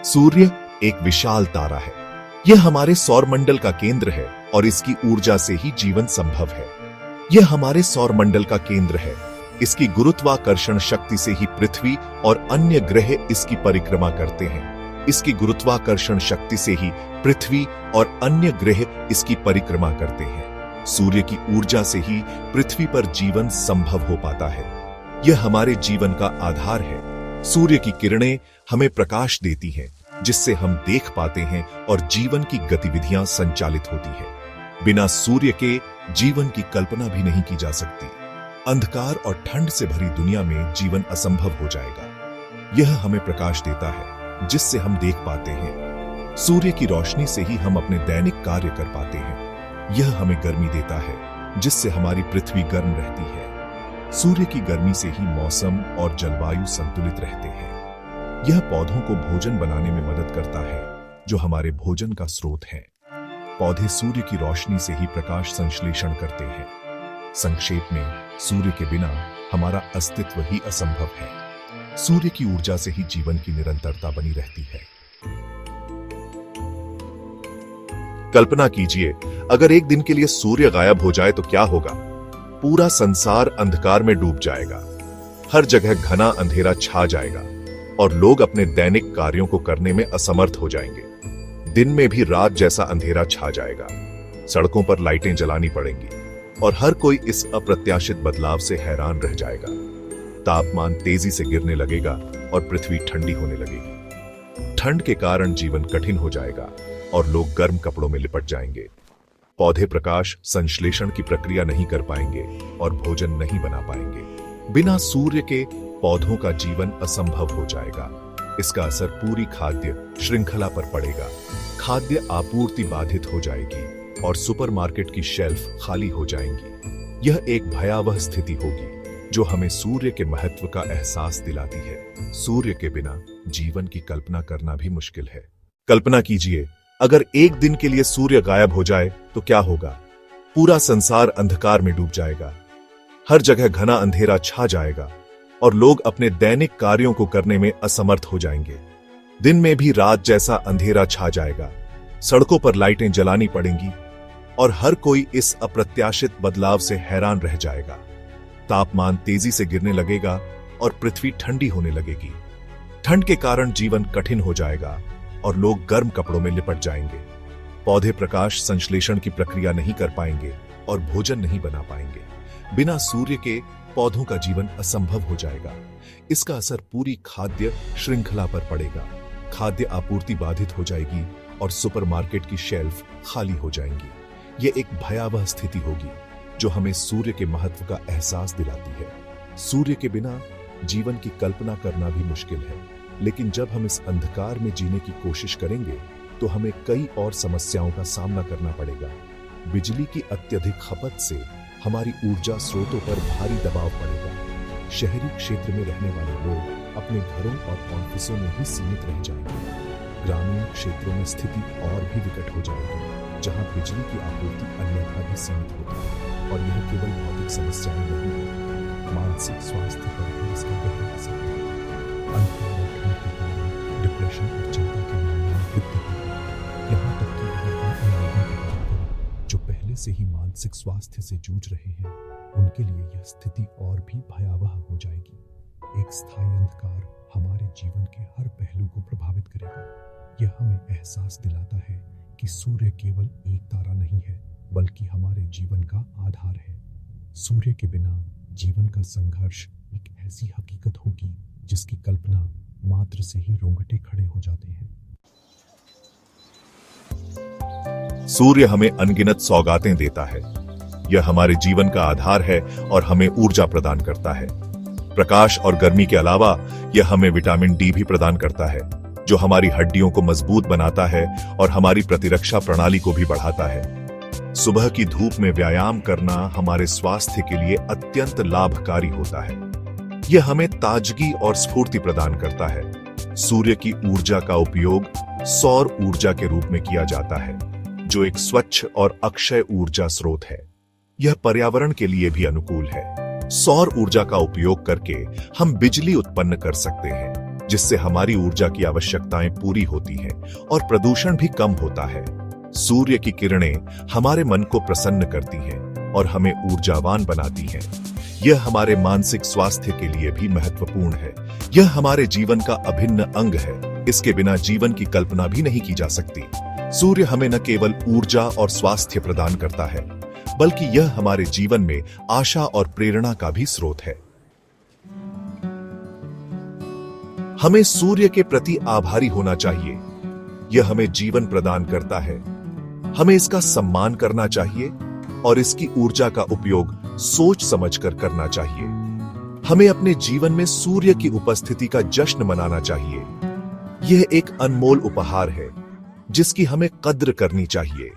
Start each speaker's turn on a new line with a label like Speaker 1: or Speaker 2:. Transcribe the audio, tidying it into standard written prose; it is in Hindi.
Speaker 1: सूर्य एक विशाल तारा है। यह हमारे सौरमंडल का केंद्र है और इसकी ऊर्जा से ही जीवन संभव है। यह हमारे सौरमंडल का केंद्र है। इसकी गुरुत्वाकर्षण शक्ति से ही पृथ्वी और अन्य ग्रह इसकी परिक्रमा करते हैं। इसकी गुरुत्वाकर्षण शक्ति से ही पृथ्वी और अन्य ग्रह इसकी परिक्रमा करते हैं। सूर्य की ऊर्जा से ही पृथ्वी पर जीवन संभव हो पाता है। यह हमारे जीवन का आधार है। सूर्य की किरणें हमें प्रकाश देती हैं, जिससे हम देख पाते हैं और जीवन की गतिविधियां संचालित होती है। बिना सूर्य के जीवन की कल्पना भी नहीं की जा सकती। अंधकार और ठंड से भरी दुनिया में जीवन असंभव हो जाएगा। यह हमें प्रकाश देता है, जिससे हम देख पाते हैं। सूर्य की रोशनी से ही हम अपने दैनिक कार्य कर पाते हैं। यह हमें गर्मी देता है, जिससे हमारी पृथ्वी गर्म रहती है। सूर्य की गर्मी से ही मौसम और जलवायु संतुलित रहते हैं। यह पौधों को भोजन बनाने में मदद करता है, जो हमारे भोजन का स्रोत है। पौधे सूर्य की रोशनी से ही प्रकाश संश्लेषण करते हैं। संक्षेप में, सूर्य के बिना हमारा अस्तित्व ही असंभव है। सूर्य की ऊर्जा से ही जीवन की निरंतरता बनी रहती है। कल्पना कीजिए, अगर एक दिन के लिए सूर्य गायब हो जाए तो क्या होगा? पूरा संसार अंधकार में डूब जाएगा। हर जगह घना अंधेरा छा जाएगा और लोग अपने दैनिक कार्यों को करने में असमर्थ हो जाएंगे। दिन में भी रात जैसा अंधेरा छा जाएगा। सड़कों पर लाइटें जलानी पड़ेंगी और हर कोई इस अप्रत्याशित बदलाव से हैरान रह जाएगा। तापमान तेजी से गिरने लगेगा और पृथ्वी ठंडी होने लगेगी। ठंड के कारण जीवन कठिन हो जाएगा और लोग गर्म कपड़ों में लिपट जाएंगे। पौधे प्रकाश संश्लेषण की प्रक्रिया नहीं कर पाएंगे और भोजन नहीं बना पाएंगे। बिना सूर्य के पौधों का जीवन असंभव हो जाएगा। इसका असर पूरी खाद्य श्रृंखला पर पड़ेगा। खाद्य आपूर्ति बाधित हो जाएगी और सुपरमार्केट की शेल्फ खाली हो जाएंगी। यह एक भयावह स्थिति होगी, जो हमें सूर्य के महत्व का एहसास दिलाती है। सूर्य के बिना जीवन की कल्पना करना भी मुश्किल है। कल्पना कीजिए, अगर एक दिन के लिए सूर्य गायब हो जाए तो क्या होगा? पूरा संसार अंधकार में डूब जाएगा। हर जगह घना अंधेरा छा जाएगा और लोग अपने दैनिक कार्यों को करने में असमर्थ हो जाएंगे। दिन में भी रात जैसा अंधेरा छा जाएगा। सड़कों पर लाइटें जलानी पड़ेंगी और हर कोई इस अप्रत्याशित बदलाव से हैरान रह जाएगा। तापमान तेजी से गिरने लगेगा और पृथ्वी ठंडी होने लगेगी। ठंड के कारण जीवन कठिन हो जाएगा और लोग गर्म कपड़ों में लिपट जाएंगे। पौधे प्रकाश संश्लेषण की प्रक्रिया नहीं कर पाएंगे और भोजन नहीं बना पाएंगे। बिना सूर्य के पौधों का जीवन असंभव हो जाएगा। इसका असर पूरी खाद्य श्रृंखला पर पड़ेगा। खाद्य आपूर्ति बाधित हो जाएगी और सुपरमार्केट की शेल्फ खाली हो जाएंगी। यह एक भयावह स्थिति होगी, जो हमें सूर्य के महत्व का एहसास दिलाती है। सूर्य के बिना जीवन की कल्पना करना भी मुश्किल है, लेकिन जब हम इस अंधकार में जीने की कोशिश करेंगे तो हमें कई और समस्याओं का सामना करना पड़ेगा। बिजली की अत्यधिक खपत से हमारी ऊर्जा स्रोतों पर भारी दबाव पड़ेगा। शहरी क्षेत्र में रहने वाले लोग अपने घरों और ऑफिसों में ही सीमित रह जाएंगे। ग्रामीण क्षेत्रों में स्थिति और भी विकट हो जाएगी, जहां बिजली की आपूर्ति अन्यथा भी सीमित होती है। और यह केवल भौतिक समस्याएं नहीं है, मानसिक स्वास्थ्य पर भी इसका गहरा असर है। अंधकार और ठंड के कारण डिप्रेशन और चिंता के मामलों में वृद्धि होगी। यहाँ तक कि अगर हम उन लोगों की बात करें जो पहले से ही मानसिक स्वास्थ्य से जूझ रहे हैं, उनके लिए यह स्थिति और भी भयावह हो जाएगी। एक स्थायी अंधकार हमारे जीवन के हर पहलू को प्रभावित करेगा। यह हमें एहसास दिलाता है कि सूर्य केवल एक तारा नहीं है, बल्कि हमारे जीवन का आधार है। सूर्य के बिना जीवन का संघर्ष एक ऐसी हकीकत होगी जिसकी कल्पना मात्र से ही रोंगटे खड़े हो जाते हैं। सूर्य हमें अनगिनत सौगातें देता है। यह हमारे जीवन का आधार है और हमें ऊर्जा प्रदान करता है। प्रकाश और गर्मी के अलावा यह हमें विटामिन डी भी प्रदान करता है, जो हमारी हड्डियों को मजबूत बनाता है और हमारी प्रतिरक्षा प्रणाली को भी बढ़ाता है। सुबह की धूप में व्यायाम करना हमारे स्वास्थ्य के लिए अत्यंत लाभकारी होता है। यह हमें ताजगी और स्फूर्ति प्रदान करता है। सूर्य की ऊर्जा का उपयोग सौर ऊर्जा के रूप में किया जाता है, जो एक स्वच्छ और अक्षय ऊर्जा स्रोत है। यह पर्यावरण के लिए भी अनुकूल है। सौर ऊर्जा का उपयोग करके हम बिजली उत्पन्न कर सकते हैं, जिससे हमारी ऊर्जा की आवश्यकताएं पूरी होती हैं और प्रदूषण भी कम होता है। सूर्य की किरणें हमारे मन को प्रसन्न करती हैं और हमें ऊर्जावान बनाती हैं। यह हमारे मानसिक स्वास्थ्य के लिए भी महत्वपूर्ण है। यह हमारे जीवन का अभिन्न अंग है। इसके बिना जीवन की कल्पना भी नहीं की जा सकती। सूर्य हमें न केवल ऊर्जा और स्वास्थ्य प्रदान करता है, बल्कि यह हमारे जीवन में आशा और प्रेरणा का भी स्रोत है। हमें सूर्य के प्रति आभारी होना चाहिए। यह हमें जीवन प्रदान करता है। हमें इसका सम्मान करना चाहिए और इसकी ऊर्जा का उपयोग सोच समझकर करना चाहिए। हमें अपने जीवन में सूर्य की उपस्थिति का जश्न मनाना चाहिए। यह एक अनमोल उपहार है जिसकी हमें कद्र करनी चाहिए।